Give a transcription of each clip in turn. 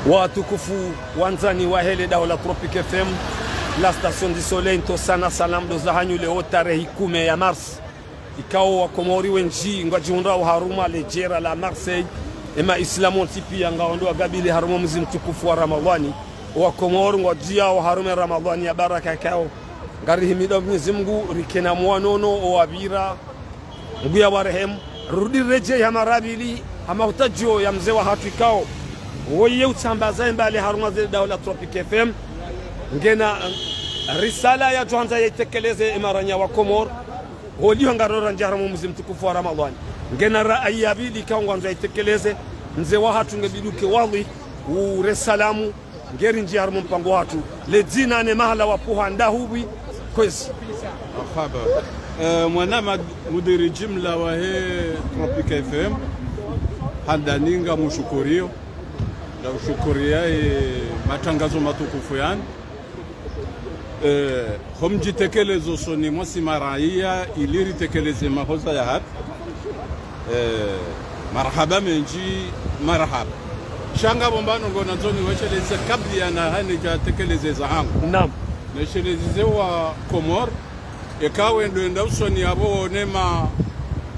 watukufu wanzani wa hele daula Tropic FM la station du soleil to sana salam do zahanyu leo tarehe 10 ya Mars ikao wakomori wenji ngwajihunda wa haruma lejera la Marseille ema islamu tipia ngaondoa gabili haruma mzi mtukufu wa Ramadhani wakomori ngwajia wa haruma Ramadhani ya baraka kao ngari himido Mwenyezi Mungu rikena mwanono o abira nguya warehemu rudi reje ya marabili ama utajio ya mzee wa hatu ikao woye utambaza mbali haruma zile daula Tropic FM ngena risala ya Johanza yaitekeleze imaranya wa Komor woliyo ngarora njaramu mzi mtukufu wa Ramadhani ngena rai ya bili kaungwanza yaitekeleze mzee wa hatu ngebiduke wadhi uresalamu ngeri nji haruma mpango hatu ledzina ne mahala wapuha ndahubi kwezi akhaba mwana mudiri jimla wa he Tropic FM handaninga mushukurio na ushukuria matangazo matukufu yani homjitekelezo soni mwasi maraia iliri tekeleze mahoza ya hat marhaba menji marhaba shanga bombano ngona zoni wacheleze kabli yana hanija tekeleze za hangu naam nesheleze wa Komor ekawe ndo usoni abo nema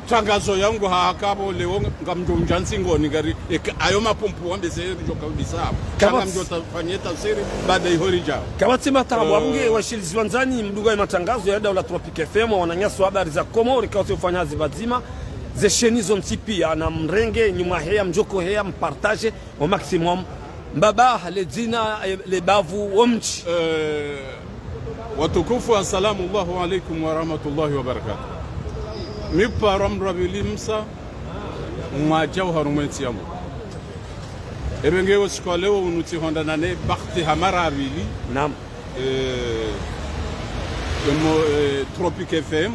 tangazo yangu hakabo leo ngamjomja nsingoni gari ayo mapompo wambeze joka udisaba kama mjota fanyia tafsiri baada ya horija kama tima tabu abunge washilizi wanzani mduga matangazo ya daula Tropic FM wananyaso habari za Komori kwa kufanya zibazima zeshenizo ntipia na mrenge nyuma hea mjoko hea mpartage au maximum mbaba ledzina lebavu wamchi watukufu assalamu alaykum wa rahmatullahi wa barakatuh mipa ramrabili msa mwajau harumwensi yamu ebengewo sikwalewo unuti honda nane bakti hamarabili naam Tropic FM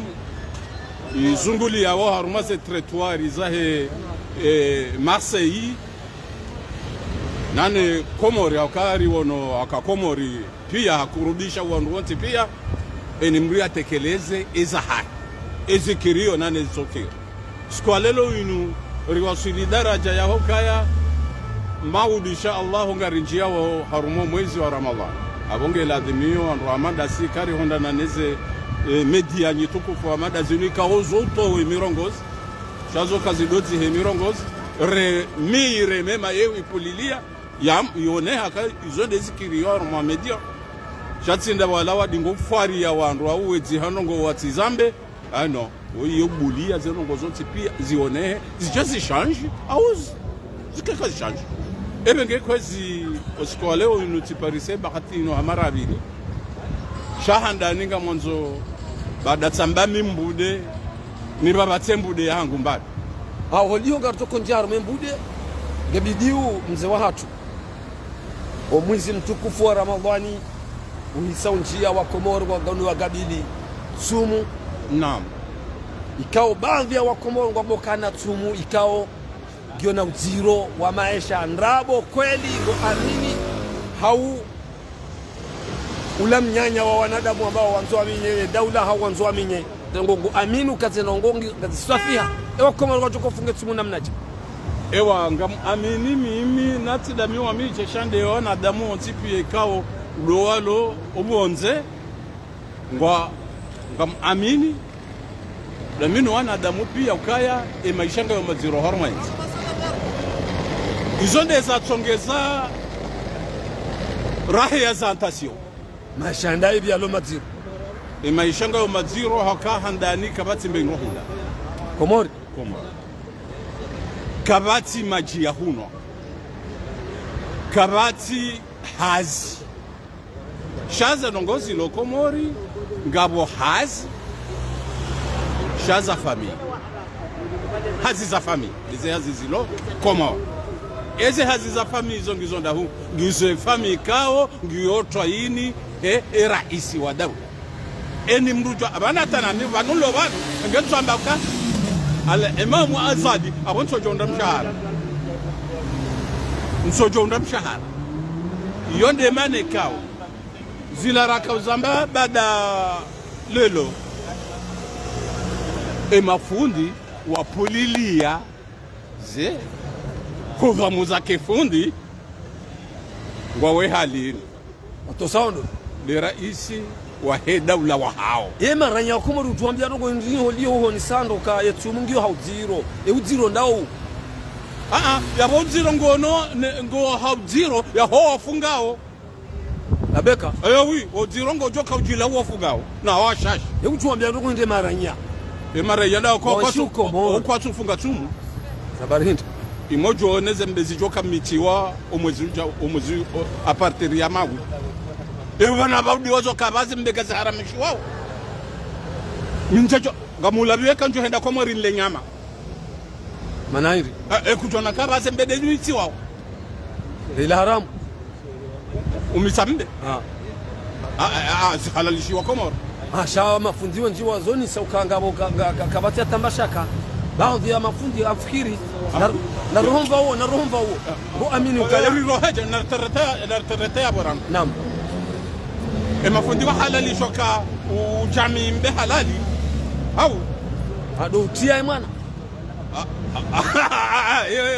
izunguli yawo harumase trottoir izahe Marseille nane Komori akari wono akakomori pia hakurudisha wandu wonti pia enimri atekeleze izaha ezikirio nane zokiro skwalelo inu riwasili daraja ya hokaya maudi insha Allah ngarinjia wa harumo mwezi wa Ramadhan abonge ladhimio ando amanda sikari honda naneze media nyitukufu amanda zinika ozoto mirongoz chazo kazidozi he mirongoz re mema yewi pulilia yam yone haka izonde zikirio mu media chatsinda walawa dingo fari ya wandu awezi hanongo watizambe ano oyo bulia zenongo zonti pia zione zijazi change awuz zikaka change ebenge kwezi oskwaleo inuti parise bakati no amarabili shahanda ninga mwanzo baada tsamba mimbude ni baba tembude yangu mbali holiyo ngartoko njaro membude gabidiu mzee wa hatu o mwezi mtukufu wa Ramadhani uhisa njia wa Komoro wa ganu wa gabili sumu naam ikao baadhi ya Wakomoro wabokana tumu ikao giona uziro wa maisha ndrabo kweli ngo amini hau ula mnyanya wa wanadamu ambao wanzoa minye daula hau wanzoa minye ngo aminu kaze nongongi kaze safia Wakomoro wajokofunge tumu namnaje ewa ngam amini mimi natida miwa miche shande ona damu ontipi ikao lowalo obonze ngwa ngam amini na minu wana damu pia ukaya maishanga ya maziro hormones izonde za tongeza rahi ya zantasio mashanda ibi alo maziro maishanga ya maziro haka handani kabati mbengo hula Komori kabati maji ya huno kabati hazi shaza nongozi lo Komori ngabo hazi shaza famille hazi za famille lize hazi zilo Komoro eze hazi za famille zo ngizonda hu ngizo famille kao ngiyotwa yini raisi wa dawu eni mrujo abana tanani vanulo vanu ngetsamba ka ala imamu azadi abonso jonda mshahara nsojonda mshahara yonde mane kao zilaraka uzamba bada lelo mafundi wapulilia ze kuvamuza kifundi ngwawe halini atosaondo le raisi wa he daula wa hao maranya wa Komori utuambia ndogo ndio lio ni sandoka yetsumungio hauziro uziro ndao ya hauziro ngo hauziro ya ho wafungao abeka wi uziro ngo joka ujila wafungao na washashi utuambia ndogo ndi maranya maranya da kwa tufunga tumu sabari hinta imojo neze mbezi joka mitiwa omwezi a partir ya magu bana baudi wazo kabazi mbega zaharamishi wao minjajo ngamulabiwe kanjo henda kwa Komori nle nyama manairi kutona kabazi mbede niti wao ila haramu umisambe zihalalishi wa Komori shawa mafundiwa njiwa zoni saukangabo kabati atambashaka baadhi ya mafundi afikiri na rohomba huo ruamini ukali rohaja na tereta boran naam mafundi wa halali shoka ujami mbe halali au ado utia mwana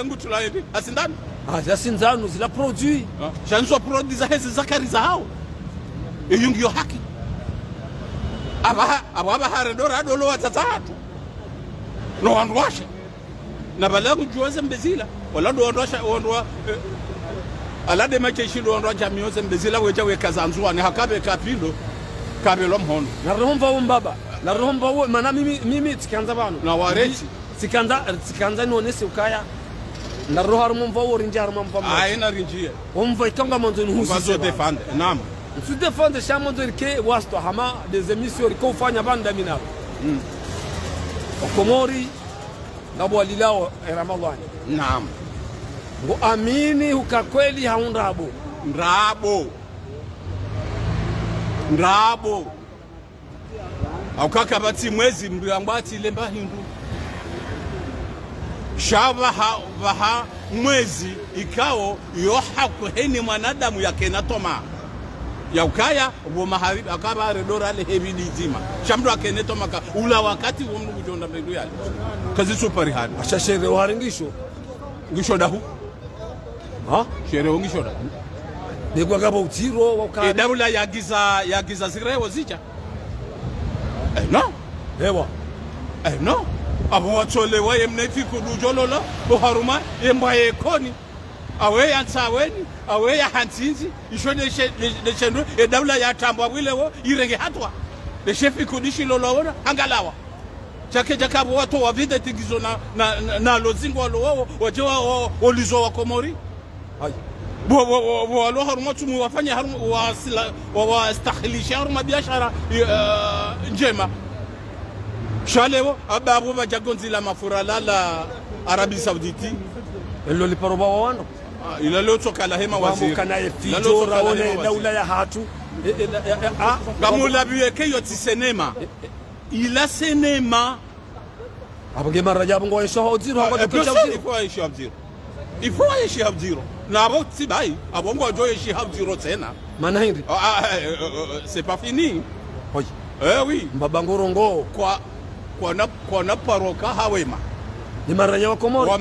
ngutula hivi asindani asinzano zila produit chanzo produit za hezi zakari za hao yungiyo haki aba haredora dolo watatatu no wandwasha na balagu juoze mbezila wala do wandwa alade makeshi do wandwa jamioze mbezila weja wekazanzwa ni hakabe kapilo kabelo mhono na rohomba mbaba na rohomba mana mimi tikanza bano na wareti tikanza nonese ukaya na rohar mumva urinjar mumva aina rinjie umva itonga monzo nuhusi bazo defend naam tu défendre chamo de ke wasto hama des émissions ko fanya banda minao Komori ngabo alilao Ramadhani naam ngo amini ukakweli haundabo ndrabo au kaka bati mwezi mbiangwati lemba hindu shaba ha mwezi ikao yo hakuheni mwanadamu yake natoma ya ukaya ubo maharibi akaba redora le hebidi zima shamdo akeneto maka ula wakati wo mnu kujonda mbegu yale kazi super hard acha shere waringisho ngisho dahu shere ngisho dahu begwa gabo utiro wakati daula yagiza zirewo zicha no ewa no abo watole waye mnefiko dujolola bo haruma yembaye koni awe yansaweni awe ya hansinzi ishone le chendro e daula ya tambwa bwilewo irenge hatwa le chef ikudishi lolowona angalawa chake jakabo watu wa vide tigizo na lozingo walowo wajewa olizo wa Komori hai bo walo haruma tumu wafanya haruma wastakhlisha haruma biashara njema shalewo ababu bajagonzi la mafura la Arabi Sauditi elo liparoba wano ila leo toka la hema waziri kana yefijora one daula ya hatu gamula biweke yo tisenema ila senema abage maraja ngo yesho hoziro ngo ifo yeshi habziro na abo tibai abo ngo jo yeshi habziro tena mana hindi c'est pas fini oui oui mbabangorongo kwa na paroka hawema ni maraja wa Komori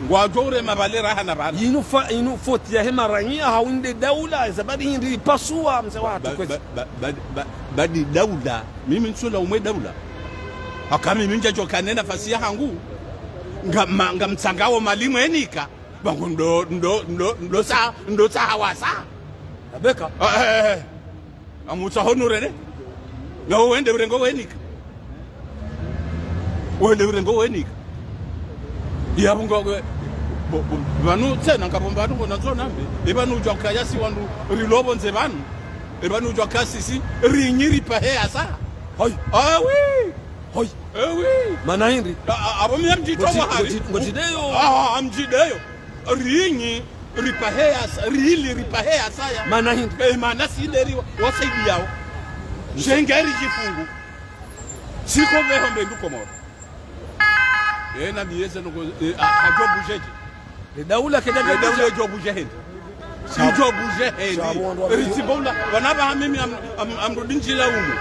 ngwajore mabalera hana bana inu foti ya hema ranyia haunde daula zabadi hindi pasua mse watu badi daula mimi nsula umwe daula akami minja jokane nafasi ya hangu ngamtsangawo malimu enika bangu ndo sa hawasa abeka amutsa honurere na wende urengo wenika yabungo banu tsena ngabomba ngo natsonambe ebanu jokaya si wandu rilobo nze banu ebanu jokasi si rinyiri pahe asa hoy oui hoy oui mana hindi abo myamjito wa hari ngojideyo amjideyo rinyi ripahe asa rili ripahe asa ya mana hindi mana sideri wasaidi yao shengeri jifungu siko veho mbendu Komori na biyeze no ajo bujeje le daula ke daula jo bujeje si jo bujeje ritibola wanaba mimi amrudinjila umu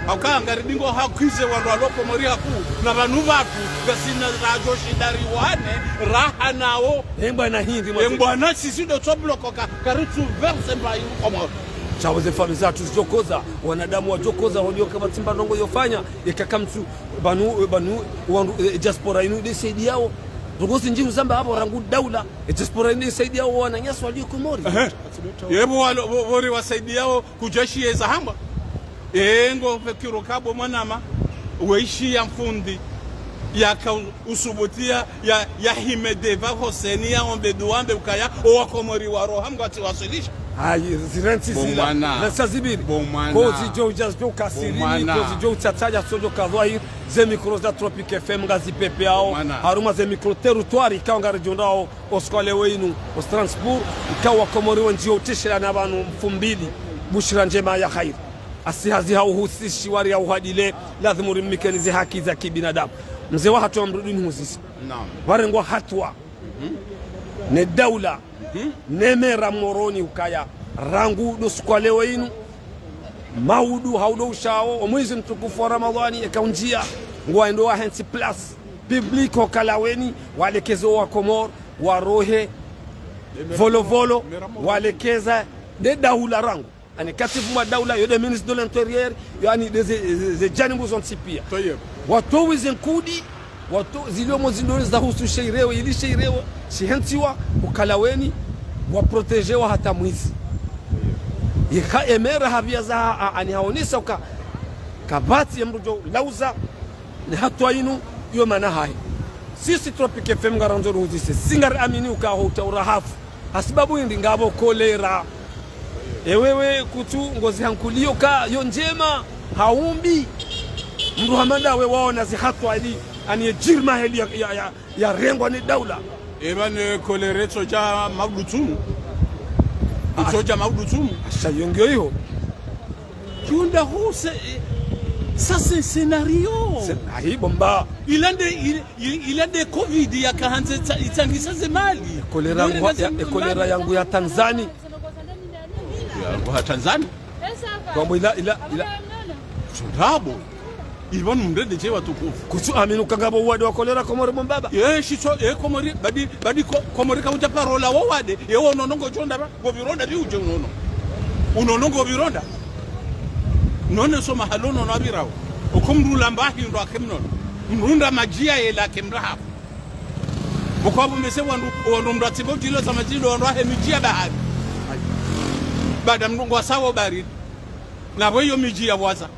akangari dingo hakize wandu aloko mori haku na vanu vatu gasina rajo shidariwane raha nao Bwana hindi bwana sisi ndo tobloko karitu verse mbayu komoro chawo ze fami zatu zijokoza wanadamu wajokoza hojo kama timba ndongo yofanya ikakamtu banu wandu diaspora inu desaidi yao Rugosi njinu zamba hapo rangu daula diaspora inu desaidi yao wananyasa walio Komori yebo wori wasaidi yao kujeshi eza hamba ngo vekiro kabo mwanama weishi ya mfundi ya usubutia ya himedeva Hoseni ya ombeduambe ukaya owa Komori waro hamga tiwasilisha hayi zirenti zila nasa zibiri kozi jo just jo kasirimi kozi jo tataja sojo kazwai ze micro za Tropic FM ngazi pepe yao haruma ze micro territoire ikawa regional oskole weinu os transport ikawa Komori wenjio tishira na banu mfumbili bushira njema ya khair asihazi hauhusishi wari ya uhadile lazima urimikenize haki za kibinadamu mzee wa hatua mrudini huzisi naam warengwa hatua ne daula nemera moroni ukaya rangu doskwale weinu maudu haudo ushao mwezi mtukufu wa Ramadhani ekaunjia ngwaendo wa hensi plus public okalaweni walekezo wa Komor warohe volovolo walekeza de daula rangu ani katifu wa daula yode ministre de l'intérieur yani de janibu zontipia watu wizenkudi watu ziliomo zindoni za husu sheirewe ili sheirewe shihentiwa ukalaweni wa protegewa hata mwizi yeka emera havia za ani haonisa uka kabati ya mrujo lauza ni hatwa inu yo mana hai sisi Tropic FM garanzo ruhuzise singar amini uka hota urahafu asibabu indi ngabo kolera ewewe kutu ngozi hankulio ka yo njema haumbi mru hamanda we waona zi hatwa ili ani jirma heli ya rengwa ni daula ebane kolereto ja magdutumu utoja magdutumu shayongyo hiyo kiunda huse sasa scenario ahi bomba ilande covid yakaanza itangisa zemali kolera yangu ya Tanzania ya Tanzania kwa ila sundabo ibon mrede je watukufu kutu aminu kangabo wade wa kolera Komori bombaba shito Komori badi Komori kauja parola wade nonongo jonda ba go bironda bi uje unonongo bironda none so mahalono na birawo ukumrula mbahi ndo akemno mrunda majia yela kemra hapo bukabu mese wandu mratibo dilo za majido wandu ahemijia bahari baada mrungu wasawo baridi na boyo mijia waza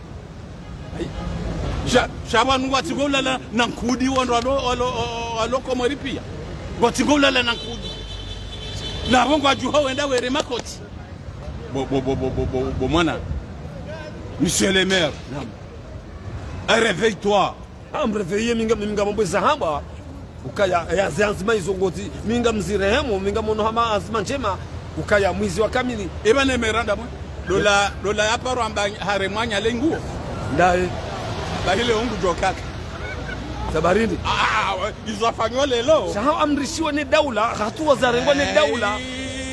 shaba nungu atigola la nankudi wandu alo Komori pia watigola la nankudi na bongo ajuho wenda were makoti bo mwana monsieur le maire réveille-toi réveiller minga mambo zahamba ukaya ya zanzima izongozi minga mzirehemu minga mono hama azima njema ukaya mwizi wa kamili eba ne meranda mwe dola ya paro amba haremanya lenguo ndae bahile ungu jokaka sabarindi izafanywa lelo shaha amrishiwa ni daula hatua za rengwa ni daula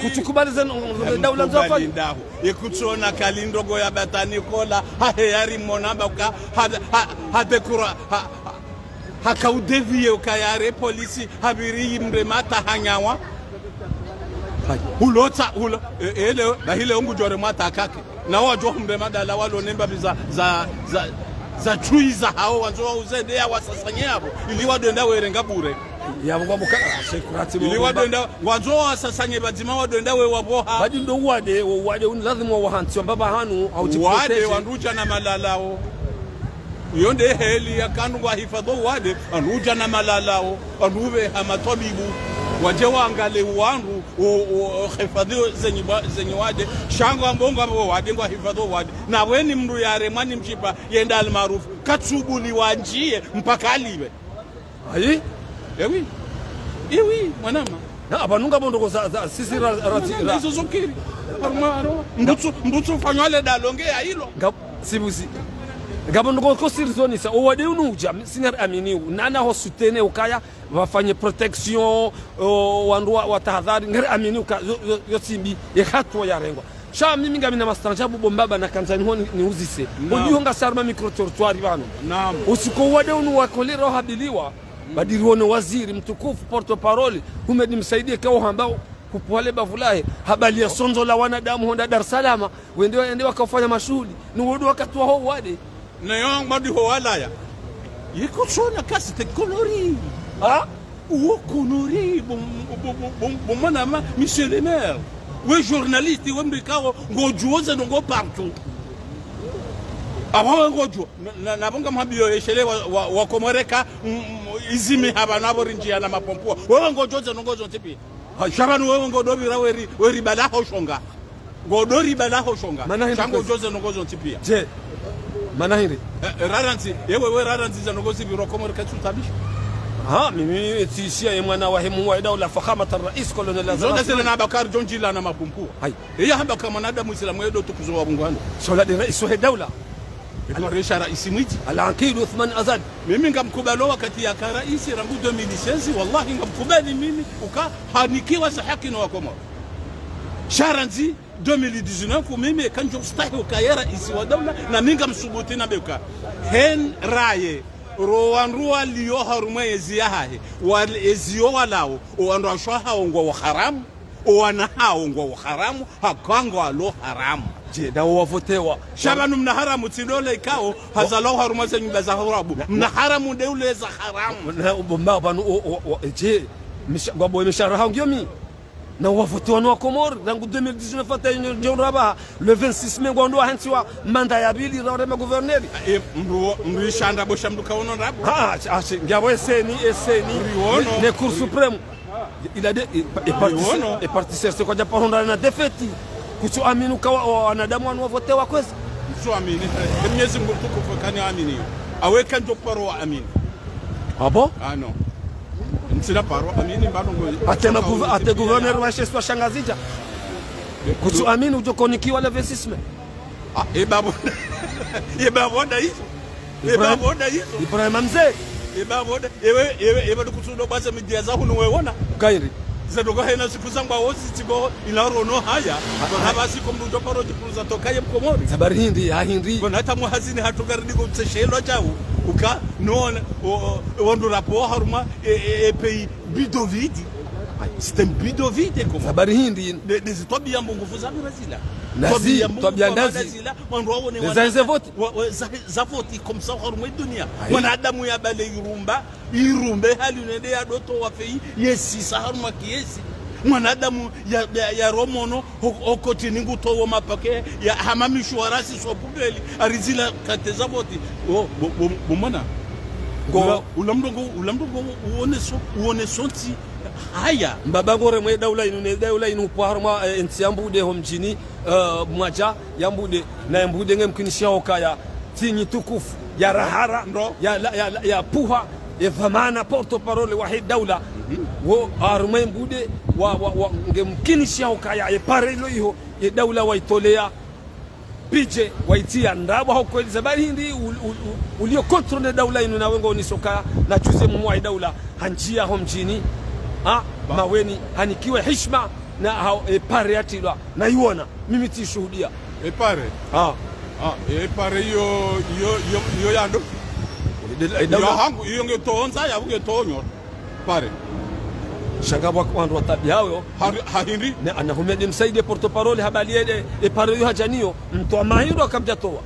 kutukubaliza daula zafanya ndaho yekutona kalindogo ya batani kola haheyari monamba uka hadekura hakaudevie ukayare polisi habiri mremata hanyawa ulota ele bahile ungu jore mata kake na wajo mremada la walo nemba za chuiza hao wanzo uzende ya wasasanye hapo ili wadenda werenga bure yabo kwa muka sekurati ili wadenda wanzo wasasanye bazima wadenda we waboha badi ndo wade lazima wahanti mbaba hanu wade wanduja na malalao yonde heli ya kanu wa hifadho wade anuja na malalao anuve hamatobibu waje waangale wangu hifadhi zenye wade shango ambongo abo wade ngwa hifadho wade na weni mndu yare mani mchipa yenda almarufu katsubuli wanjie mpaka aliwe ayi ewi mwanama na abanunga bondo za sisi ratira zozokiri armaro ndutsu fanyale dalonge ya hilo sibusi gabondo ko sirzoni sa o wade unuja sinar amini nana hosutene ukaya wafanye protection wandu wa tahadhari ngari amini yo simbi yakatwa ya rengwa sha mimi ngamina mastanjabu bombaba na kanzani honi ni uzise ujihonga sarma micro territoire bano naam usiko wade unu wakolera habiliwa badiri wono waziri mtukufu porto parole humedi msaidie kwa ambao kupwale bavulahe habali ya sonzo la wanadamu honda Dar es Salaam wende wakafanya mashuhudi ni wodo wakatwa ho wade na yong madi ho walaya yiko sona kasi te colori ou connerie bon manama monsieur le maire oui journaliste oui mbikao ngojuoza ngo partout avant ngojo na bonga mhabio yeshele wa komoreka izimi haba nabo rinjia na mapompo wewe ngojoza ngozo tipi shabanu wewe ngodobira weri balaho shonga ngodori balaho shonga chango joza ngozo tipi je manahiri raranzi yewe raranzi za ngozi biro komoreka tutabisha mimi tishia mwana wa hemu wa daula fakhamata rais colonel Azam zonde na Bakari John Jila na mapumpua iya hamba kama nada muislamu yedo tukuzo wa bungwana shola de rais wa daula alwarisha rais mwiti al-Aqid Uthman Azad mimi ngamkubalo wakati ya rais rangu 2016 wallahi ngamkubali mimi ukahanikiwa sahaki na wakoma sharanzi 2019 mimi kanjo stahi ukayera isi wa daula na minga msubuti na beka hen raye rowanruwa liyo harume eziyahahe wal eziyo walao owandu shwaha ongwa wa haramu owana haongwa wa haramu hakangwa alo haramu je na wafotewa shabanu mna haramu tindole ikao hazalo haruma za nyumba za haramu mna haramu deule za haramu na bomba banu je ngwabo misharaha ngiomi na wafotewa no Komor dangu 2019 fata njoraba le 26 mai ngondo hantiwa manda ya bili rore ma gouverneur mru shanda bo shamdu kawono rabo ngabo eseni ne cour supreme il a est parti chercher kwa japonda na defeti kucho aminu kwa wanadamu wanovotewa kwesa kucho amini Mwenyezi Mungu tukufu kani amini aweka ndo paro wa amini abo no ntsina paro amini mbano ngo ate gouverneur wa cheswa shangazija kucho aminu ujokonikiwa le 26 mai ebaboda hizo Ibrahim Mzee ebaboda ewe kutundo basa media za hunu weona kairi zadoga hena siku zangu awozi tibo ilarono haya baba siko mdu paro jipuza tokaye mkomori sabari hindi bona hata muhazini hatugaridi ko tseshelo chao uka non wondo rapo haruma pays bidovidi c'était bidovidi comme sabari hindi des tobia mbungu za Brazil nazi tobia ndazi mwandu waone za vote za vote comme ça haruma dunia mwanadamu ya bale irumbe hali nende ya doto wa fei yesi saharuma kiesi mwanadamu ya romono okoti ningu towo mapake ya hamamishu warasi so pubeli arizila kateza boti bomana go ulamdongo uone sonti haya mbabangore mwe daula inu poharma entiambude homjini mwaja yambude na yambude ngemkinishia okaya tinyi tukufu ya rahara ya puha yafamana porto parole wahid daula wo armay mbude wa ngemkinishia okaya epare ilo iho ya daula waitolea pije waitia ndabo hoko zabari hindi ulio control daula inu na wengo ni soka na chuze mwa daula hanjia homjini maweni hanikiwe heshima na epare atilwa na iona mimi tishuhudia epare epare yo yando yo hangu iyo ngetonza yabuge tonyo pare shangabwa kwandu watabiao hahindi na anahumedi msaidie porto parole habali ede epare yo hajaniyo mtu wa mahiro akamjatoa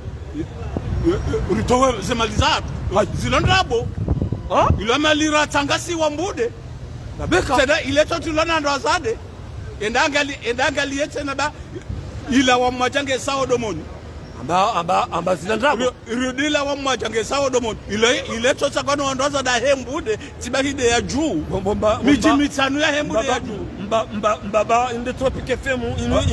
ritowe zemalizatu zilondrabo ilo malira tangasi wa mbude na beka tena ileto tulona ndo azade endangali yete na ba ila wa majange sao domoni amba zilandrabo irudila wa majange sao domoni ileto sakano ndo azada hembude tibahide ya juu miji mitano ya hembude ya juu mbaba inde tropique FM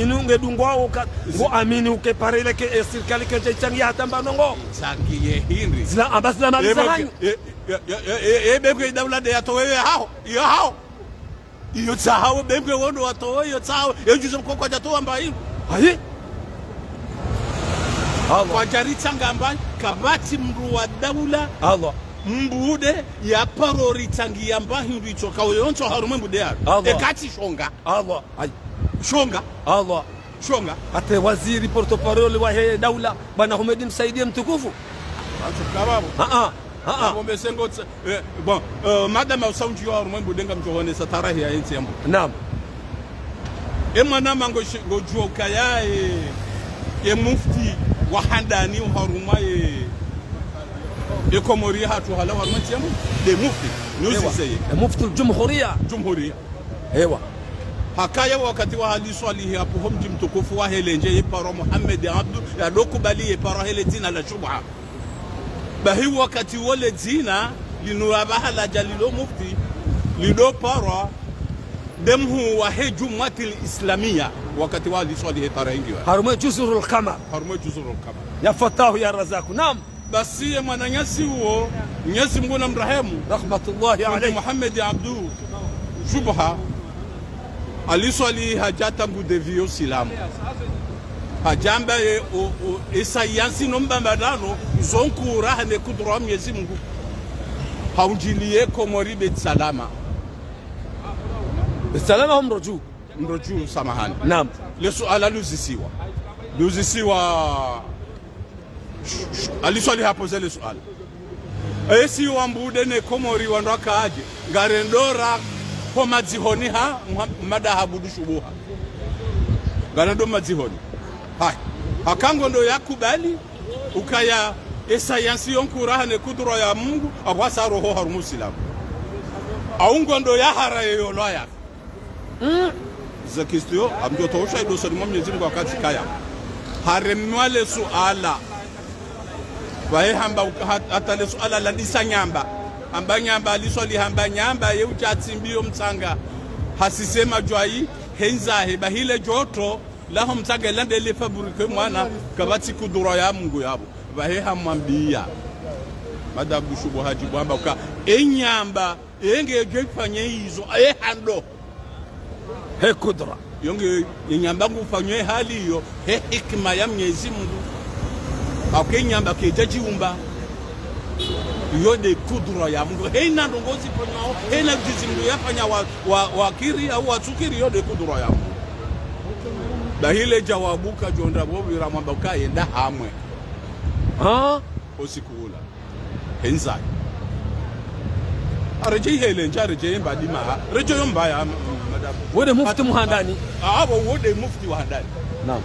inu ngedungwa ngo amini uke parele ke serikali ke changia hatamba nongo changie hindi zila amba zila malizahanyo bebe daula de atowewe hao iyo tsao bebe wondo watowe iyo tsao ejuzo mkoko jatoa mbai ayi kwa jarita ngamba kabati mru wa daula Allah mbude ya parori tangi yamba hindu ichoka oyoncho harume mbude ya ekati shonga Allah ay shonga Allah shonga hata waziri portoparole wa he daula bwana Humedi msaidie mtukufu sababu bombe sengo bon madame usaunji wa rumwe denga mjohone sa tarahi ya enzi yambo naam mwana mango gojo kaya e mufti wa handani haruma komori hatu hala haruma yambo de mufti nusi seye mufti jumhuria ewa hakaya wakati wa hali swalihi hapo homji mtukufu wa helenje yeparo Muhammad Abdu ya dokubali yeparo hele dina la shubha bahi wakati wale dina linuabaha la jalilo mufti lido para demhu wa hejumati islamia wakati wa hali swalihi taraingiwa harume juzurul qamar ya fatahu ya razaku naam basi mwana nyasi huo nyasi mgona mrahemu rahmatullahi alayhi Muhammad Abdu shubha aliswali hajata ngudevio silamu hajamba esayansi nombambadano zonkura hane kudura Mwenyezi Mungu haunjilie komori bet salama mroju samahani naam le suala luzisiwa aliswali hapo zile suala esi wambude ne komori wandoka aje garendora kwa mazihoni ha mada habudu shubuha ganado mazihoni hai hakango ndo yakubali ukaya esayansi yonkuraha ne kudura ya Mungu abwasa roho harumu silamu aungo ndo ya hara yoloya zakistio amjo tosha ido salimu Mwenyezi Mungu wakati kaya haremwale suala wae hamba hata le suala la disanyamba ambanyamba aliswali hambanyamba ye uchatsimbio mtsanga hasisema jwai henzahe bahile joto laho mtsanga lande le fabrique mwana kabati kudura ya Mungu yabo bahe hamwambia madabu shubuhaji bwamba uka enyamba enge gefanye hizo hando he kudra yonge enyamba ngufanywe hali hiyo he hikma ya Mwenyezi Mungu akenyamba kejajiumba yode kudura ya Mungu heina ndongozi ponyao heina jizimu yafanya wakiri au watukiri yode kudura ya Mungu bahile jawabuka jonda bobi ramwamba ukaenda hamwe osikula henza areje hele njareje mbadima reje yombaya madam wode mufti muhandani wode mufti wa handani naam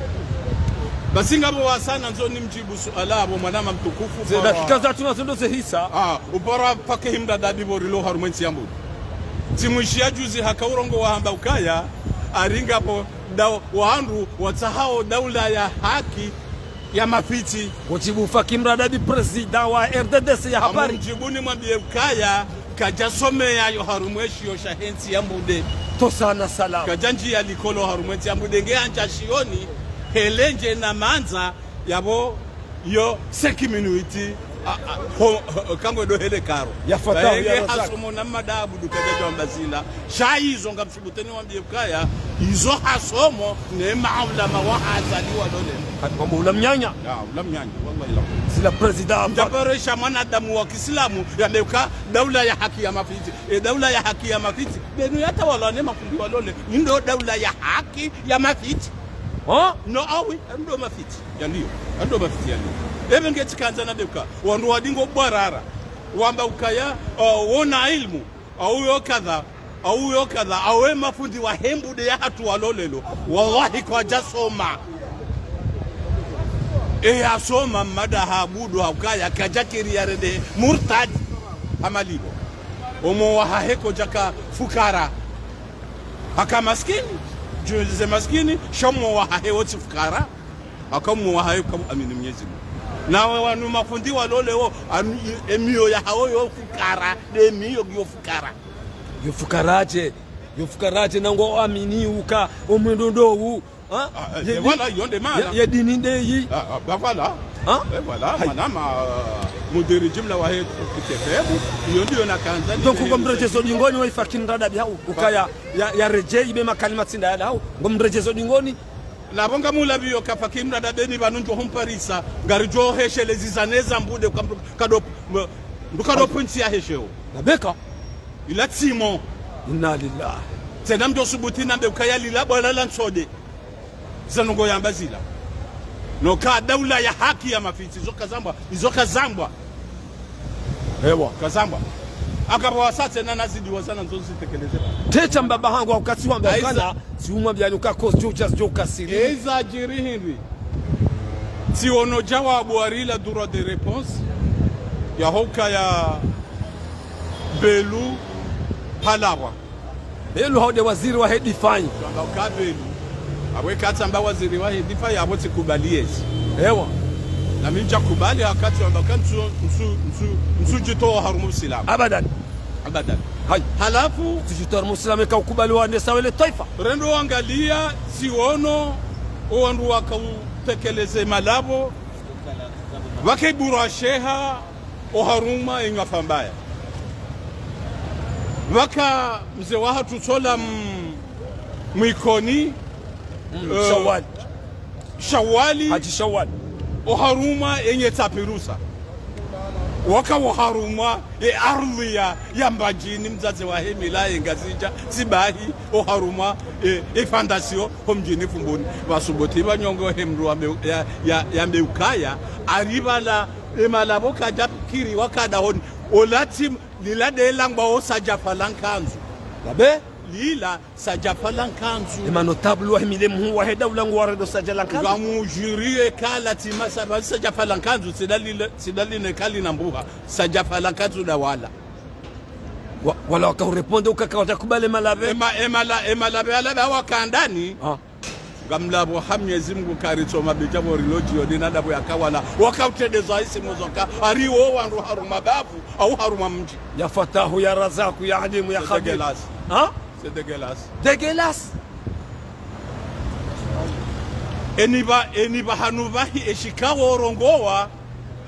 basi ngabo wasana nzoni mjibu suala abo mwanama mtukufu za dakika za tunazondo hisa upara pake himda dadi borilo harumenti yambu timwishia juzi hakaurongo wahamba ukaya aringa hapo wahandu watahao daula ya haki ya mafiti wajibu fakimra dadi presida wa RDDC ya habari mjibuni mwambie ukaya kajasome ya yo harumweshi yo shahenti yambude tosana salam kajanji ya likolo harumenti yambude ngeanja shioni helenje na manza yabo yo 5 minuti kango do hele karo yafata ya hasomo na madabu dukaje ambazila shaizo ngamshibuteni wambie kaya izo hasomo ne maulama wa azali wa dole kwa ulamnyanya ulamnyanya wallahi la sila president jabarisha mwanadamu wa Kiislamu yameuka daula ya haki ya mafiti daula ya haki ya mafiti benu yatawala ne makundi wa dole ndo daula ya haki ya mafiti no awi ndo mafiti yandio ndo mafiti yandio ebe ngetikanza na beka wandu wadingo bwarara wamba ukaya wona ilmu au yo kadha awe mafundi wa hembude ya hatu walolelo wallahi kwa jasoma asoma mada habudu hakaya kajakiri ya rede murtad amalibo omo wa heko jaka fukara haka maskini juze maskini shomo wa hewo fukara akamu wa hayo kama amini Mwenyezi Mungu na wanu mafundi waloleo emio ya hao yo fukara de mio yo fukaraje nango amini uka omwendondo hu wala yonde mala ya dini ndeyi voilà voilà manama mudiri jumla wa hetu kitebebu hiyo ndio na kanza donc ngomrejezo dingoni wa ifakinda dabi hau ukaya ya reje ibe makalima tsinda ya hau ngomrejezo dingoni labonga mulabio kafakimna dabeni banunjo humparisa ngarijo heshele zizaneza mbude kado ndukado punti ya hesheo nabeka ila timo inna lillahi tena mdo subuti nambe ukaya lila bwana la nsode zanongo yamba zila no ka daula ya haki ya mafiti izoka zambwa ewa kazambwa akaba wasate na nazidi wazana nzo zitekelezeka techa mbaba hangu wakati wamba kana siumwa byaluka cause just joka siri eza jiri hindi si ono jawabu arila dura de réponse ya hoka ya Belu Halawa Belu haude waziri wa hedifai kwamba ukabelu aweka tamba waziri wa hedifai aboti kubaliezi ewa na minja kubali wakati wamba nsu jitoa harumu silamu abadan hai halafu jitoa harumu silamu ka ukubali wa nesa wele taifa rendo angalia siono oandu wakautekeleze malabo wakibura sheha o haruma ingafambaya waka mzee wa hatu sola mwikoni Shawali Haji Shawali o haruma yenye tapirusa waka o haruma ardhi ya mbajini mzazi wa hemila ingazija sibahi o haruma fondation homjini fumboni wasuboti banyongo hemru ya meukaya aribala emalabo kaja kiri wakada honi olati lila de langba o sajafalankanzu babe lila sajafalankanzu ema notable wa himile mu wa heda ulangu wa redo sajalankanzu gamu jurie kala timasa sajafalankanzu sidali ne kali na mbuha sajafalankanzu da wala wakareponde ukakawata kubale malabe emalabe ala wakandani gamlabo hamyezi Mungu karitsoma bijabo riloji odinada bo yakawala wakautedeza isimu zoka ariwo wandu haruma babu au haruma mji ya fatahu ya razaku ya alimu ya khabir c'est dégueulasse eniba hanubahi eshikawo rongowa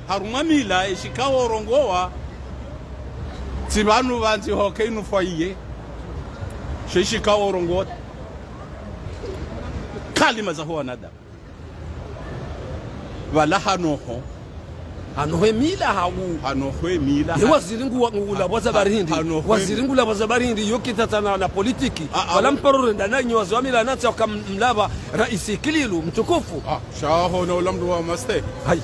haruma mila eshikawo rongowa tibanu banzi hoke inufaye shishikawo rongowa kalima za huwa nada wala hanoho mila hawu hanohwe mila waziringu ngula waza barindi yokitatana na politiki wala mparore ndana nyozo amila nati akamlaba rais kililu mtukufu shaho na ulamdu wa maste hai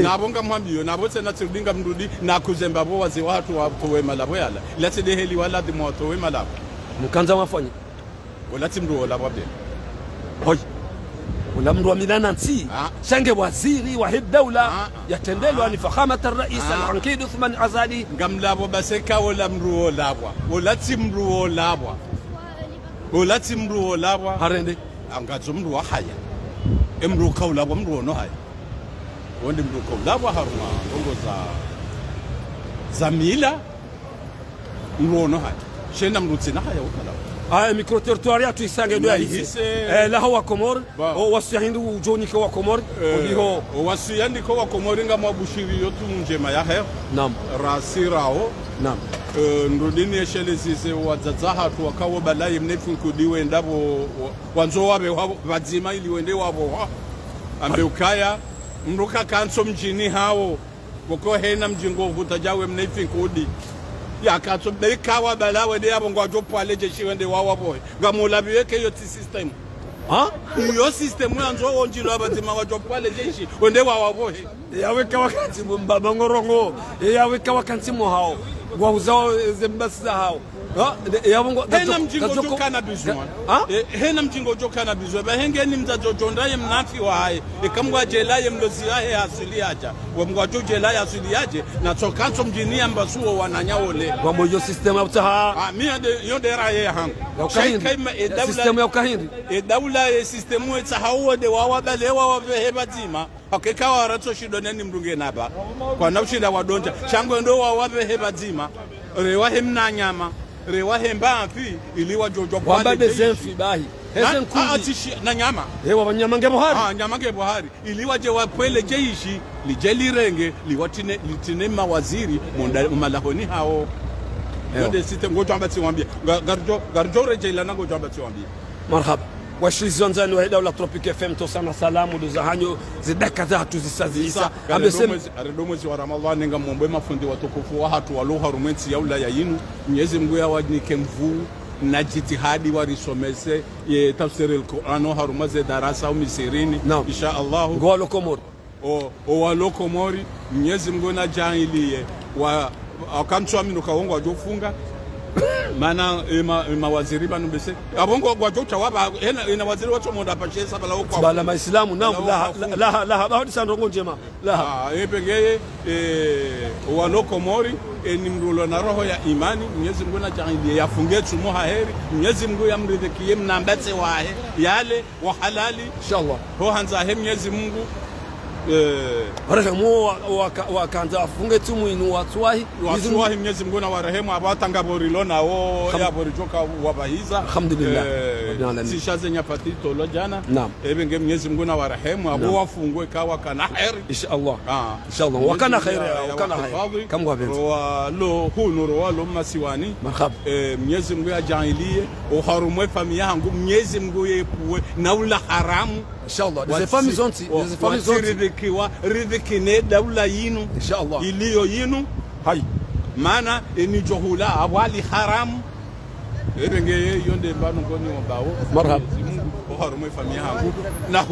nabonga mwambiyo nabote na tirudinga mrudi na kuzemba bo wazi watu wa towe malabo yala lati deheli wala di moto we malabo mkanza mafanya wala timru wala wabde hoi wala mru wa milana nsi shange waziri wa daula yatendelwa ni fahamata rais al-Ankid Uthman Azali ngamlabo baseka wala mru wala timru wala harende angazo mru wa haya emru kaula wa mru no haya wonde mru kaula wa haruma ngo za mila mru no haya shenda mru tsina haya wakala micro territoire tu isange do yahise la hawa komor o wasihindu ujoni ko wa komor oliho o wasiyandi ko wa komor ngama bushiri yotu njema ya he nam rasirao nam ndodini eshelezise wadzadzaha tu wakawo balaye mnefun kudiwe ndabo wanzo wabe wadzima ili wende wabo ambe ukaya mruka kanso mjini hawo boko hena mjingo hutajawe mnefun kudi ya katso bekawa balawe de yabo ngwajo pwaleje shiwende wawa boy ngamulabiweke yo system yo system yanzo onjilo abatima wajo pwaleje shi wende wawa boy yaweka wakati mbaba ngorongo yaweka wakati mo hao gwauza zembasa hao hena mjingo jokana bizwa hena mjingo jokana bizwa bahengeni mzajojondaye mnafi wae ikamwa jelaye mloziahe asili aja wamgwajo jelaye asili aje na tokanso mjini ambasuo wananyaole kwa moyo system utaha mia de yodera ye hang system ya ukahindi daula ye system etsa hawo de wawa balewa wabehebatima akekawa ratso shidoneni mrunge naba kwa naushinda wadonja chango ndo wabehebatima rewa hemna nyama rewa hemba afi iliwa jojo kwa bade zenfi bahi hezen kudi na nyama hewa nyama nge Buhari nyama nge Buhari iliwa je wapele jeishi lijeli renge liwatine litine mawaziri malahoni hao ndio site ngojo ambati wambia garjo rejela na ngojo ambati wambia marhaba washizonzani wa daula Tropic FM tosana salamu do zahanyo zidaka za tuzisazisa amesema mwezi wa Ramadhani ngamombe mafundi watukufu wa hatu waluha rumenti ya ula ya yinu Mwenyezi Mungu yawanike mvuu na jitihadi warisomese ye tafsiri al-Qur'an haruma ze darasa misirini insha Allah ngwalo Komori o walo Komori Mwenyezi Mungu na jahiliye wa akamchwa minu kaongo ajofunga mana mawaziri banu bese abongo gwajocha waba ina waziri wacho monda pachesa bala kwa bala maislamu naam la hadi sandongo njema la pengeye walo Komori ni mrulo na roho ya imani Mwenyezi Mungu na jahiliye yafunge tumo heri Mwenyezi Mungu yamridhikie mnambetse wahe yale wa halali inshallah ho hanza he Mwenyezi Mungu warehemu wakanza afunge tumu inu watwahi Mwenyezi Mungu na warehemu abatanga borilo nawo ya borijoka wabahiza alhamdulillah sishaze nyapati tolo jana ebenge Mwenyezi Mungu na warehemu abo wafungwe kawa kana khairi inshallah inshallah wakana khairi wakana khairi kama wabenti lo hunuro walo masiwani marhaba Mwenyezi Mungu ya jahiliye o harumwe familia yangu Mwenyezi Mungu yepuwe na ula haramu inshallah des familles zonti kiwa ridhikine daula yinu inshallah iliyo yinu hai maana ni johula awali haramu ebengeye yonde mbano ngoni wabao marhaba harume familia yangu na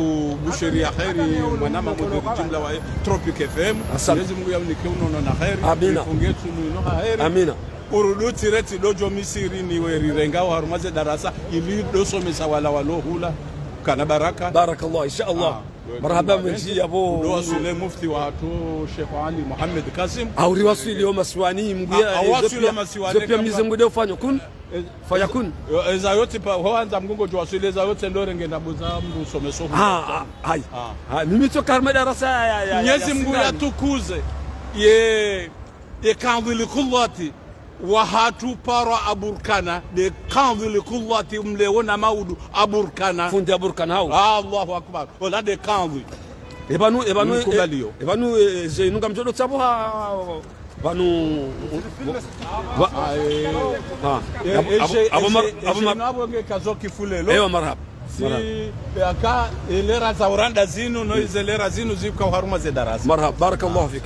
busheria khairi mwanama mudiri jumla wa Tropic FM Mwenyezi Mungu yamnike unono na khairi fungetu no khairi amina uruduti reti dojo misiri ni weri renga harumaze darasa ili dosomesa wala walohula kana baraka barakallah inshallah marhaba mji abo wasile mufti wa tu Sheikh Ali Muhammad Kasim au riwasili yoma maswani mgia awasili maswani pia Mwenyezi Mungu ndio ufanye kun fayakun eza yote pa hoanza mgongo tu wasile za yote ndio rengenda buza mdu someso hai mimi to karma darasa ya Mwenyezi Mungu yatukuze ye kadhili kullati wahatu para aburkana de kanzili kullati mleona maudu aburkana fundi aburkana hao Allahu akbar wala de kanzi ebanu zeinunga mjodo tsabo banu abo kazoki fulelo eyo marhaba si aka elera za uranda zinu no izelera zinu ziko haruma ze darasa marhaba barakallahu fik